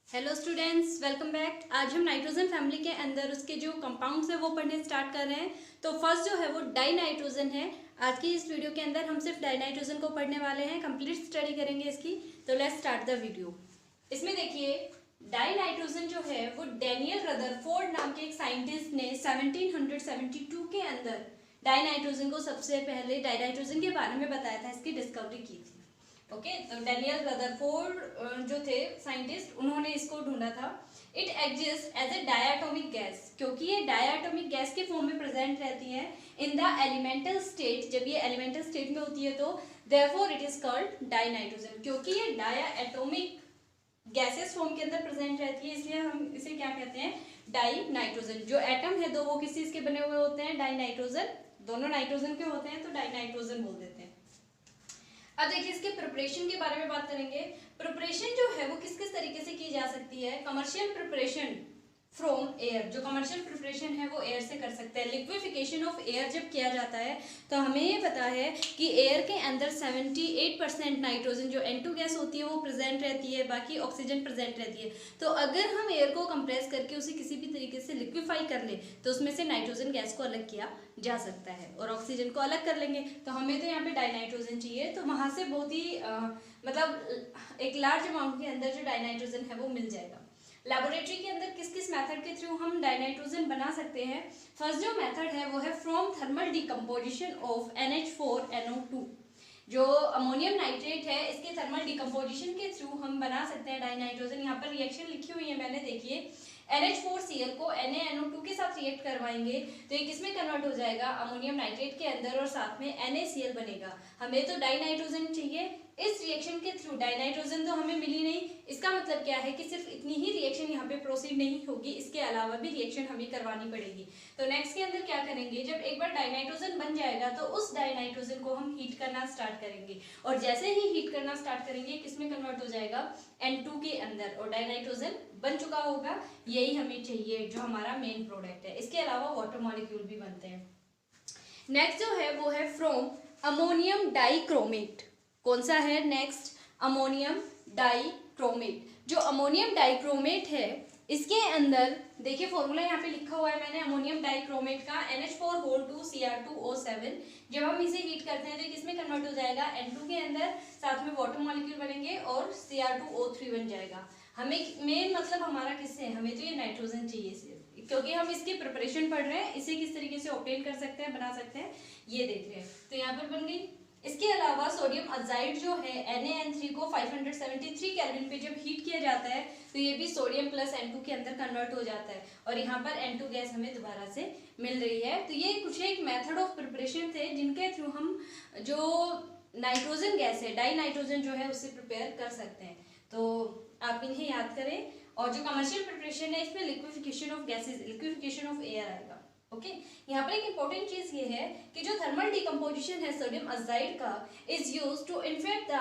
Hello students, welcome back. आज हम nitrogen family के अंदर उसके जो कंपाउंड्स है वो पढ़ने स्टार्ट कर रहे हैं। तो फर्स्ट जो है वो डाई नाइट्रोजन है। आज की इस वीडियो के अंदर हम सिर्फ डाई नाइट्रोजन को पढ़ने वाले हैं, कंप्लीट स्टडी करेंगे इसकी। तो लेट्स स्टार्ट द वीडियो। इसमें देखिए, डाई नाइट्रोजन जो है वो डैनियल रदरफोर्ड नाम के एक साइंटिस्ट ने 1772 के अंदर डाई नाइट्रोजन को सबसे पहले डाई नाइट्रोजन के बारे में बताया था, इसकी डिस्कवरी की थी। ओके, तो डैनियल रदरफोर्ड जो थे साइंटिस्ट, उन्होंने इसको ढूंढा था। It exist as a diatomic gas, क्योंकि ये डायटोमिक गैस के फॉर्म में प्रेजेंट रहती है इन द एलिमेंटल स्टेट। जब ये एलिमेंटल स्टेट में होती है तो therefore it is called die nitrogen. क्योंकि ये डायटोमिक गैसेस फॉर्म के अंदर प्रेजेंट रहती है, इसलिए हम इसे क्या कहते हैं, डाई नाइट्रोजन। जो एटम है दो, वो किस चीज के बने हुए होते हैं, डाई नाइट्रोजन। दोनों नाइट्रोजन के होते हैं तो डाई नाइट्रोजन बोल देते हैं। अब देखिए, इसके प्रिपरेशन के बारे में बात करेंगे। प्रिपरेशन जो है वो किस किस तरीके से की जा सकती है। कमर्शियल प्रिपरेशन फ्रॉम एयर, जो कमर्शियल प्रिपरेशन है वो एयर से कर सकते हैं। लिक्विफिकेशन ऑफ एयर जब किया जाता है तो हमें ये पता है कि एयर के अंदर 78% नाइट्रोजन जो N2 गैस होती है वो प्रेजेंट रहती है, बाकी ऑक्सीजन प्रेजेंट रहती है। तो अगर हम एयर को कंप्रेस करके उसे किसी भी तरीके से लिक्विफाई कर ले तो उसमें से नाइट्रोजन गैस को अलग किया जा सकता है और ऑक्सीजन को अलग कर लेंगे। तो हमें तो यहाँ पे डाई नाइट्रोजन चाहिए, तो वहां से बहुत ही मतलब एक लार्ज अमाउंट के अंदर जो डाई नाइट्रोजन है वो मिल जाएगा। लैबोरेटरी के अंदर किस किस मेथड के थ्रू हम डाई नाइट्रोजन बना सकते हैं। फर्स्ट जो मेथड है वो है from thermal decomposition of NH4NO2। जो अमोनियम नाइट्रेट है, इसके थर्मल डिकम्पोजिशन के थ्रू हम बना सकते हैं डाई नाइट्रोजन। यहाँ पर रिएक्शन लिखी हुई है मैंने, देखिए। NH4Cl को NaNO2 के साथ रिएक्ट करवाएंगे तो ये किसमें कन्वर्ट हो जाएगा, अमोनियम नाइट्रेट के अंदर, और साथ में NaCl बनेगा। हमें तो डाई नाइट्रोजन चाहिए। इस रिएक्शन के थ्रू डाई नाइट्रोजन तो हमें मिली नहीं, इसका मतलब क्या है कि सिर्फ इतनी ही रिएक्शन यहाँ पे प्रोसीड नहीं होगी, इसके अलावा भी रिएक्शन हमें करवानी पड़ेगी। तो नेक्स्ट के अंदर क्या करेंगे, जब एक बार डाई नाइट्रोजन बन जाएगा तो उस डाई नाइट्रोजन को हम हीट करना स्टार्ट करेंगे, और जैसे ही हीट करना स्टार्ट करेंगे किसमें कन्वर्ट हो जाएगा, N2 के अंदर, और डाई नाइट्रोजन बन चुका होगा। यही हमें चाहिए जो हमारा मेन प्रोडक्ट है। इसके अलावा वाटर मॉलिक्यूल भी बनते हैं। नेक्स्ट जो है वो है फ्रॉम अमोनियम डाइक्रोमेट। कौन सा है नेक्स्ट, अमोनियम डाइक्रोमेट। जो अमोनियम डाइक्रोमेट है इसके अंदर देखिए, फॉर्मूला यहाँ पे लिखा हुआ है मैंने अमोनियम डाइक्रोमेट का, NH4 Cr2O7। जब हम इसे हीट करते हैं तो किसमें कन्वर्ट हो जाएगा, N2 के अंदर, साथ में वाटर मॉलिक्यूल बनेंगे और Cr2O3 बन जाएगा। हमें मेन मतलब हमारा किससे है, हमें तो ये नाइट्रोजन चाहिए सिर्फ, क्योंकि हम इसकी प्रिपरेशन पढ़ रहे हैं। इसे किस तरीके से ऑब्टेन कर सकते हैं, बना सकते हैं, ये देख रहे हैं। तो यहाँ पर बन गई। इसके अलावा सोडियम अजाइड जो है NaN3 को 573 केल्विन पे जब हीट किया जाता है तो ये भी सोडियम प्लस N2 के अंदर कन्वर्ट हो जाता है, और यहाँ पर N2 गैस हमें दोबारा से मिल रही है। तो ये कुछ एक मेथड ऑफ प्रिपरेशन थे जिनके थ्रू हम जो नाइट्रोजन गैस है, डाई नाइट्रोजन जो है, उससे प्रिपेयर कर सकते हैं। तो आप इन्हें याद करें। और जो कमर्शियल प्रिपरेशन है इसमें liquefaction of gases, liquefaction of air आएगा। ओके, यहाँ पर एक इंपॉर्टेंट चीज ये है कि जो थर्मल डिकम्पोजिशन है सोडियम अजाइड का is used to infect the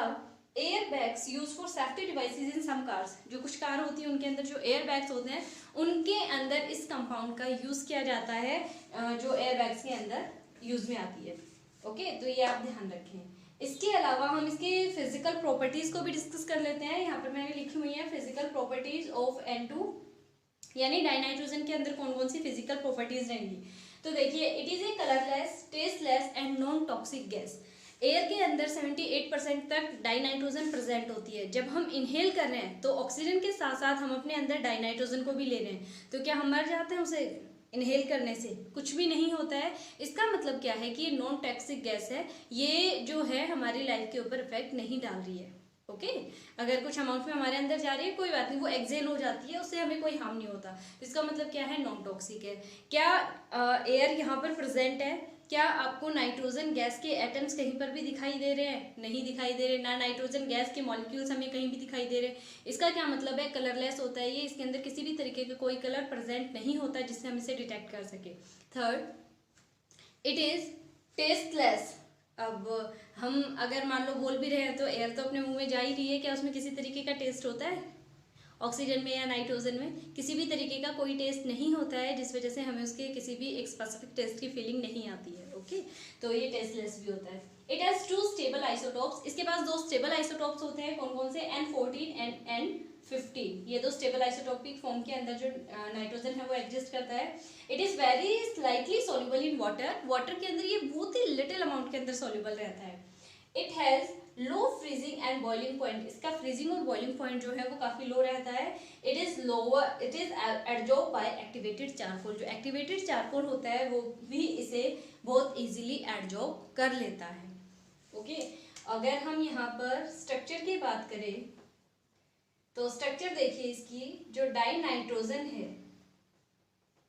air bags use for safety devices in some cars. जो कुछ कार होती है उनके अंदर जो एयर बैग्स होते हैं उनके अंदर इस कंपाउंड का यूज किया जाता है, जो एयर बैग्स के अंदर यूज में आती है। ओके, तो ये आप ध्यान रखें। इसके अलावा हम इसके फिजिकल प्रॉपर्टीज को भी डिस्कस कर लेते हैं। यहाँ पर मैंने लिखी हुई है फिजिकल प्रॉपर्टीज ऑफ N2, यानी डाई नाइट्रोजन के अंदर कौन कौन सी फिजिकल प्रॉपर्टीज रहेंगी। तो देखिए, it is a colourless, tasteless and non toxic gas. Air के अंदर 78% तक डाई नाइट्रोजन प्रेजेंट होती है। जब हम इनहेल कर रहे हैं तो ऑक्सीजन के साथ साथ हम अपने अंदर डाई नाइट्रोजन को भी ले रहे हैं, तो क्या हम मर जाते हैं उसे इनहेल करने से? कुछ भी नहीं होता है। इसका मतलब क्या है कि ये नॉन टॉक्सिक गैस है, ये जो है हमारी लाइफ के ऊपर इफेक्ट नहीं डाल रही है। ओके, अगर कुछ अमाउंट में हमारे अंदर जा रही है कोई बात नहीं, वो एक्सेल हो जाती है, उससे हमें कोई हार्म नहीं होता। इसका मतलब क्या है, नॉन टॉक्सिक है। क्या एयर यहाँ पर प्रेजेंट है? क्या आपको नाइट्रोजन गैस के एटम्स कहीं पर भी दिखाई दे रहे हैं? नहीं दिखाई दे रहे। ना नाइट्रोजन गैस के मॉलिक्यूल्स हमें कहीं भी दिखाई दे रहे। इसका क्या मतलब है, कलरलेस होता है ये, इसके अंदर किसी भी तरीके का कोई कलर प्रेजेंट नहीं होता जिससे हम इसे डिटेक्ट कर सके। Third, it is tasteless. अब हम अगर मान लो बोल भी रहे हैं तो एयर तो अपने मुंह में जा ही रही है, क्या उसमें किसी तरीके का टेस्ट होता है? ऑक्सीजन में या नाइट्रोजन में किसी भी तरीके का कोई टेस्ट नहीं होता है, जिस वजह से हमें उसके किसी भी एक स्पेसिफिक टेस्ट की फीलिंग नहीं आती है। ओके, तो ये टेस्टलेस भी होता है। इट हैज 2 स्टेबल आइसोटोप्स, इसके पास 2 स्टेबल आइसोटोप्स होते हैं, कौन कौन से, N14 एंड N15। ये 2 स्टेबल आइसोटोपिक फॉर्म के अंदर जो नाइट्रोजन है वो एग्जिस्ट करता है। It is very slightly soluble in water, water के अंदर ये बहुत ही लिटिल अमाउंट के अंदर सॉल्युबल रहता है। It has low freezing and boiling point, इसका फ्रीजिंग और बॉइलिंग पॉइंट जो है वो काफी लो रहता है। It is lower, it is adsorb by activated charcoal, जो एक्टिवेटेड चारकोल होता है वो भी इसे बहुत इजीली एडजॉर्ब कर लेता है। ओके, अगर हम यहाँ पर स्ट्रक्चर की बात करें तो स्ट्रक्चर देखिए इसकी, जो डाई नाइट्रोजन है,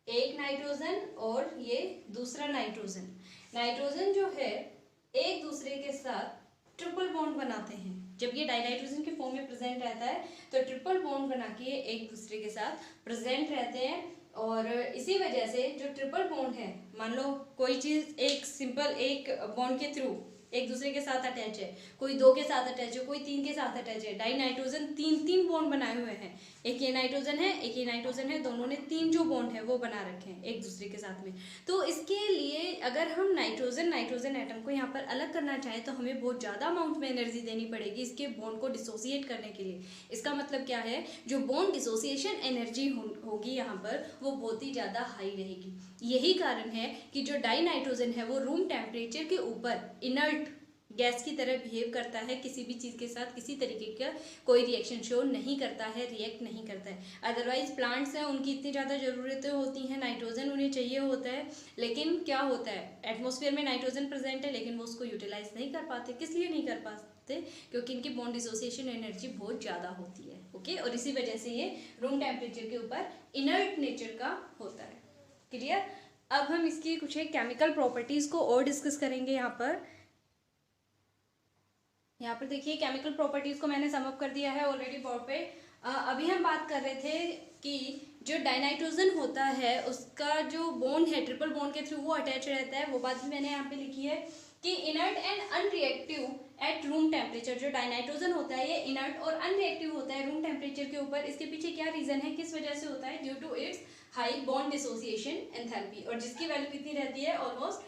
एक नाइट्रोजन और ये दूसरा नाइट्रोजन, नाइट्रोजन जो है एक दूसरे के साथ ट्रिपल बॉन्ड बनाते हैं। जब ये डाइनाइट्रोजन के फॉर्म में प्रेजेंट रहता है तो ट्रिपल बॉन्ड बना के एक दूसरे के साथ प्रेजेंट रहते हैं, और इसी वजह से जो ट्रिपल बॉन्ड है, मान लो कोई चीज एक सिंपल एक बॉन्ड के थ्रू एक दूसरे के साथ अटैच है, कोई 2 के साथ अटैच है, कोई 3 के साथ अटैच है, डाई नाइट्रोजन 3 बॉन्ड बनाए हुए हैं, एक ये नाइट्रोजन है एक ये नाइट्रोजन है, दोनों ने 3 जो बॉन्ड है वो बना रखे हैं एक दूसरे के साथ में। तो इसके लिए अगर हम नाइट्रोजन एटम को यहाँ पर अलग करना चाहें तो हमें बहुत ज़्यादा अमाउंट में एनर्जी देनी पड़ेगी इसके बॉन्ड को डिसोसिएट करने के लिए। इसका मतलब क्या है, जो बॉन्ड डिसोसिएशन एनर्जी होगी यहाँ पर वो बहुत ही ज़्यादा हाई रहेगी। यही कारण है कि जो डाई नाइट्रोजन है वो रूम टेम्परेचर के ऊपर इनर्ट गैस की तरह बिहेव करता है, किसी भी चीज़ के साथ किसी तरीके का कोई रिएक्शन शो नहीं करता है, रिएक्ट नहीं करता है। अदरवाइज प्लांट्स हैं उनकी इतनी ज़्यादा ज़रूरतें होती हैं, नाइट्रोजन उन्हें चाहिए होता है, लेकिन क्या होता है एटमॉस्फेयर में नाइट्रोजन प्रेजेंट है लेकिन वो उसको यूटिलाइज नहीं कर पाते। किस लिए नहीं कर पाते, क्योंकि इनकी बॉन्ड डिसोसिएशन एनर्जी बहुत ज़्यादा होती है। ओके, और इसी वजह से ये रूम टेम्परेचर के ऊपर इनर्ट नेचर का होता है। क्लियर। अब हम इसकी कुछ एक केमिकल प्रॉपर्टीज़ को और डिस्कस करेंगे। यहाँ पर देखिए केमिकल प्रॉपर्टीज को मैंने सम अप कर दिया है ऑलरेडी बोर्ड पे। अभी हम बात कर रहे थे कि जो डाइनाइट्रोजन होता है उसका जो बॉन्ड है ट्रिपल बॉन्ड के थ्रू वो अटैच रहता है, वो बात भी मैंने यहाँ पे लिखी है कि inert and unreactive at room temperature. जो डाइनाइट्रोजन होता है ये इनर्ट और अनरिएक्टिव होता है रूम टेम्परेचर के ऊपर। इसके पीछे क्या रीजन है, किस वजह से होता है, due to its high bond dissociation enthalpy, और जिसकी वैल्यू कितनी रहती है, almost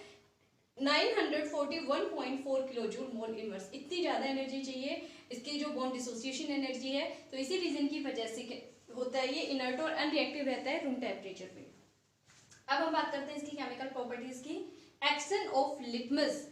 941.4 kilo joule mole inverse. इतनी ज़्यादा एनर्जी चाहिए इसकी जो बॉन्ड डिसोसिएशन एनर्जी है, तो इसी रीजन की वजह से होता है ये इनर्ट और अनरिएक्टिव रहता है रूम टेम्परेचर पे। अब हम बात करते हैं इसकी केमिकल प्रॉपर्टीज की। Action of litmus,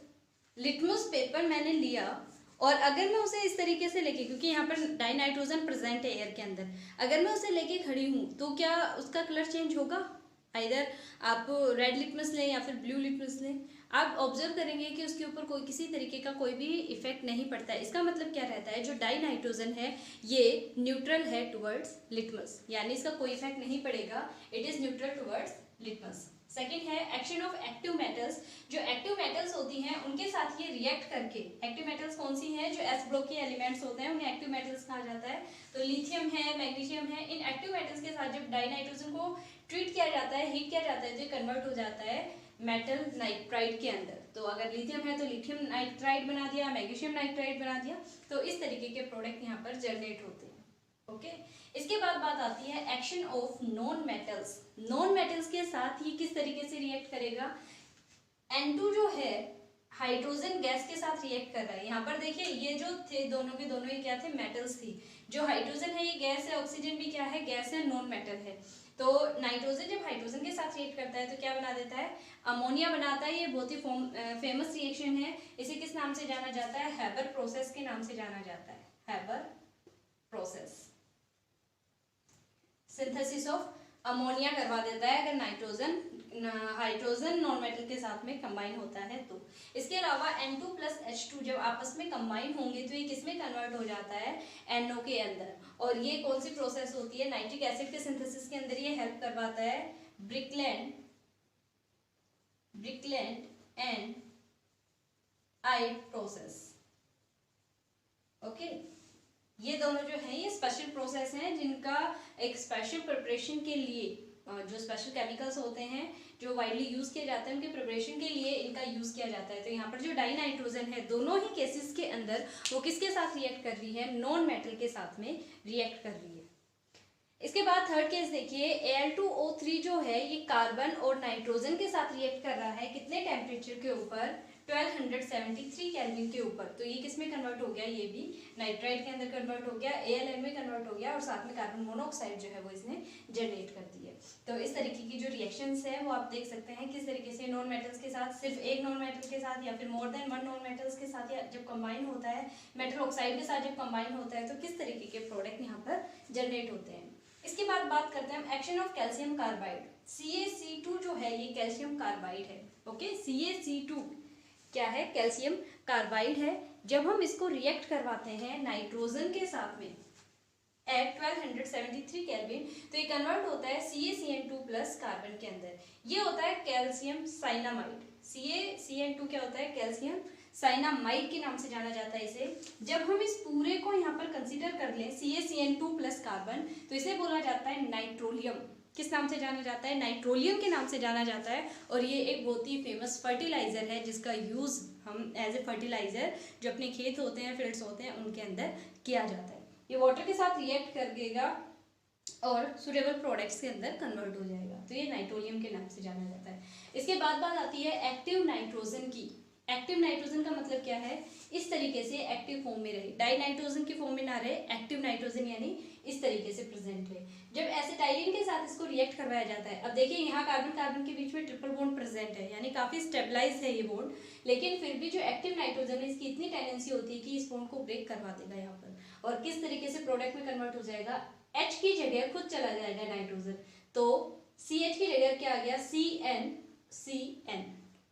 litmus paper मैंने लिया और अगर मैं उसे इस तरीके से लेके, क्योंकि यहाँ पर डाइनाइट्रोजन प्रेजेंट है एयर के अंदर, अगर मैं उसे लेके खड़ी हूँ तो क्या उसका कलर चेंज होगा, आइदर आप रेड लिटमस लें या फिर ब्लू लिटमस लें, आप ऑब्जर्व करेंगे कि उसके ऊपर कोई किसी तरीके का कोई भी इफेक्ट नहीं पड़ता है। इसका मतलब क्या रहता है, जो डाई नाइट्रोजन है ये न्यूट्रल है टुवर्ड्स लिटमस, यानी इसका कोई इफेक्ट नहीं पड़ेगा, it is neutral towards litmus. Second है एक्शन ऑफ एक्टिव मेटल्स। जो एक्टिव मेटल्स होती हैं उनके साथ ये रिएक्ट करके, एक्टिव मेटल्स कौन सी हैं, जो एस ब्लॉक के एलिमेंट्स होते हैं उन्हें एक्टिव मेटल्स कहा जाता है। तो लिथियम है, मैग्नीशियम है, इन एक्टिव मेटल्स के साथ जब डाई नाइट्रोजन को ट्रीट किया जाता है, हीट किया जाता है, तो ये कन्वर्ट हो जाता है मेटल नाइट्राइड के अंदर। तो अगर लिथियम है तो लिथियम नाइट्राइड बना दिया, मैग्नीशियम नाइट्राइड बना दिया, तो इस तरीके के प्रोडक्ट यहाँ पर जनरेट होते हैं। ओके, इसके बाद बात आती है action of non metals. Non metals के साथ ये किस तरीके से रिएक्ट करेगा, N2 जो है हाइड्रोजन गैस के साथ रिएक्ट कर रहा है। यहाँ पर देखिए ये जो थे दोनों के दोनों ही क्या थे, मेटल्स थी। जो हाइड्रोजन है ये गैस है, ऑक्सीजन भी क्या है, गैस है, नॉन मेटल है। तो नाइट्रोजन जब हाइड्रोजन के साथ रिएक्ट करता है तो क्या बना देता है, अमोनिया बनाता है। ये बहुत ही फेमस रिएक्शन है, इसे किस नाम से जाना जाता है, हैबर प्रोसेस के नाम से जाना जाता है, Haber process. Synthesis of ammonia करवा देता है अगर हाइड्रोजन नॉन मेटल के साथ में कंबाइन होता है तो। इसके अलावा N2 प्लस H2 जब आपस में कंबाइन होंगे तो ये किसमें कन्वर्ट हो जाता है, NO के अंदर। और ये कौन सी प्रोसेस होती है, नाइट्रिक एसिड के सिंथेसिस के अंदर ये हेल्प करवाता है, ब्रिकलैंड एंड आइड प्रोसेस। ओके, ये दोनों जो हैं ये स्पेशल प्रोसेस हैं जिनका एक स्पेशल प्रिपरेशन के लिए, जो स्पेशल केमिकल्स होते हैं जो वाइडली यूज किए जाते हैं उनके प्रिपरेशन के लिए इनका यूज किया जाता है। तो यहाँ पर जो डाई नाइट्रोजन है दोनों ही केसेस के अंदर वो किसके साथ रिएक्ट कर रही है, नॉन मेटल के साथ में रिएक्ट कर रही है। इसके बाद थर्ड केस देखिए, Al2O3 जो है ये कार्बन और नाइट्रोजन के साथ रिएक्ट कर रहा है, कितने टेम्परेचर के ऊपर, 1273 केल्विन के ऊपर। तो ये किस में कन्वर्ट हो गया, ये भी नाइट्राइट के अंदर कन्वर्ट हो गया, AlN में कन्वर्ट हो गया और साथ में कार्बन मोनोऑक्साइड जो है वो इसने जनरेट कर दी है। तो इस तरीके की जो रिएक्शंस है वो आप देख सकते हैं किस तरीके से नॉन मेटल्स के साथ, सिर्फ एक नॉन मेटल के साथ या फिर more than one non metals के साथ, या जब कंबाइन होता है मेटल ऑक्साइड के साथ जब कंबाइन होता है तो किस तरीके के प्रोडक्ट यहाँ पर जनरेट होते हैं। इसके बाद बात करते हैं हम action of calcium carbide. CaC2 जो है ये कैल्शियम कार्बाइड है। ओके, CaC2 क्या है, कैल्शियम कार्बाइड है। जब हम इसको रिएक्ट करवाते हैं नाइट्रोजन के साथ में एट 1273 केल्विन तो ये कन्वर्ट होता है CaCN2 प्लस कार्बन के अंदर। ये होता है कैल्शियम साइनामाइड। CaCN2 क्या होता है, कैल्शियम साइनामाइड के नाम से जाना जाता है इसे। जब हम इस पूरे को यहाँ पर कंसीडर कर लें CaCN2 प्लस कार्बन तो इसे बोला जाता है नाइट्रोलियम। किस नाम से जाना जाता है, नाइट्रोलियम के नाम से जाना जाता है। और ये एक बहुत ही फेमस फर्टिलाइजर है जिसका यूज हम एज ए फर्टिलाइजर जो अपने खेत होते हैं, फील्ड्स होते हैं, उनके अंदर किया जाता है। ये वाटर के साथ रिएक्ट करेगा और सुटेबल प्रोडक्ट्स के अंदर कन्वर्ट हो जाएगा। तो ये नाइट्रोलियम के नाम से जाना जाता है। इसके बाद बात आती है एक्टिव नाइट्रोजन की। एक्टिव नाइट्रोजन का मतलब क्या है, इस तरीके से एक्टिव फॉर्म में रहे, डाई नाइट्रोजन की फॉर्म में ना रहे, एक्टिव नाइट्रोजन यानी इस तरीके से प्रेजेंट रहे। जब एसिटाइलिन के साथ इसको रिएक्ट करवाया जाता है, अब देखिए यहाँ कार्बन कार्बन के बीच में ट्रिपल बॉन्ड प्रेजेंट है यानी काफी स्टेबलाइज है ये बॉन्ड, लेकिन फिर भी जो एक्टिव नाइट्रोजन है इसकी इतनी टेंडेंसी होती है कि इस बॉन्ड को ब्रेक करवा देगा यहाँ पर, और किस तरीके से प्रोडक्ट में कन्वर्ट हो जाएगा, H की जगह खुद चला जाएगा नाइट्रोजन, तो CH की जगह क्या आ गया, CN।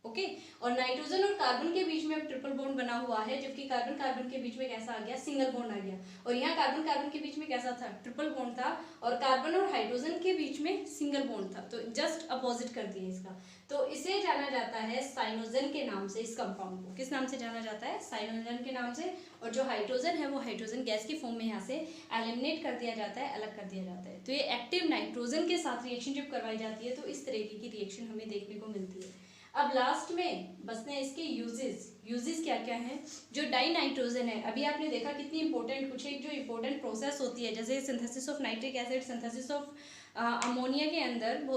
ओके, और नाइट्रोजन और कार्बन के बीच में अब ट्रिपल बॉन्ड बना हुआ है, जबकि कार्बन कार्बन के बीच में कैसा आ गया, सिंगल बॉन्ड आ गया। और यहाँ कार्बन कार्बन के बीच में कैसा था, ट्रिपल बॉन्ड था, और कार्बन और हाइड्रोजन के बीच में सिंगल बॉन्ड था, तो जस्ट अपोजिट कर दिया इसका। तो इसे जाना जाता है साइनोजन के नाम से। इस कंपाउंड को किस नाम से जाना जाता है, साइनोजन के नाम से। और जो हाइड्रोजन है वो हाइड्रोजन गैस की फॉर्म में यहाँ से एलिमिनेट कर दिया जाता है, अलग कर दिया जाता है। तो ये एक्टिव नाइट्रोजन के साथ रिएक्शन जब करवाई जाती है तो इस तरीके की रिएक्शन हमें देखने को मिलती है। अब लास्ट में बसते हैं इसके यूजेस क्या क्या हैं। जो डाई नाइट्रोजन है, अभी आपने देखा कितनी इंपॉर्टेंट, कुछ एक जो इंपॉर्टेंट प्रोसेस होती है जैसे synthesis of nitric acid, synthesis of ammonia के अंदर,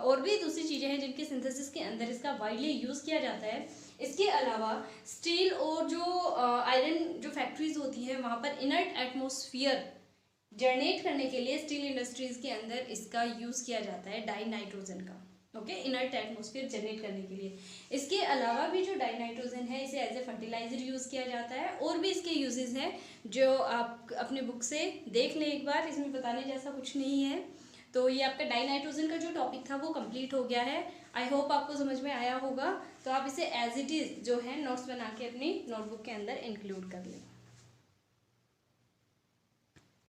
और भी दूसरी चीज़ें हैं जिनके सिंथेसिस के अंदर इसका वाइडली यूज़ किया जाता है। इसके अलावा स्टील और जो आयरन जो फैक्ट्रीज होती हैं वहाँ पर इनर्ट एटमोसफियर जनरेट करने के लिए स्टील इंडस्ट्रीज के अंदर इसका यूज़ किया जाता है डाई नाइट्रोजन का। ओके, इनर्ट एटमॉस्फेयर जनरेट करने के लिए। इसके अलावा भी जो डाई नाइट्रोजन है इसे एज ए फर्टिलाइजर यूज़ किया जाता है, और भी इसके यूजेस हैं जो आप अपने बुक से देख लें एक बार, इसमें बताने जैसा कुछ नहीं है। तो ये आपका डाई नाइट्रोजन का जो टॉपिक था वो कंप्लीट हो गया है। आई होप आपको समझ में आया होगा। तो आप इसे एज इट इज़ जो है नोट्स बना के अपनी नोटबुक के अंदर इंक्लूड कर लें।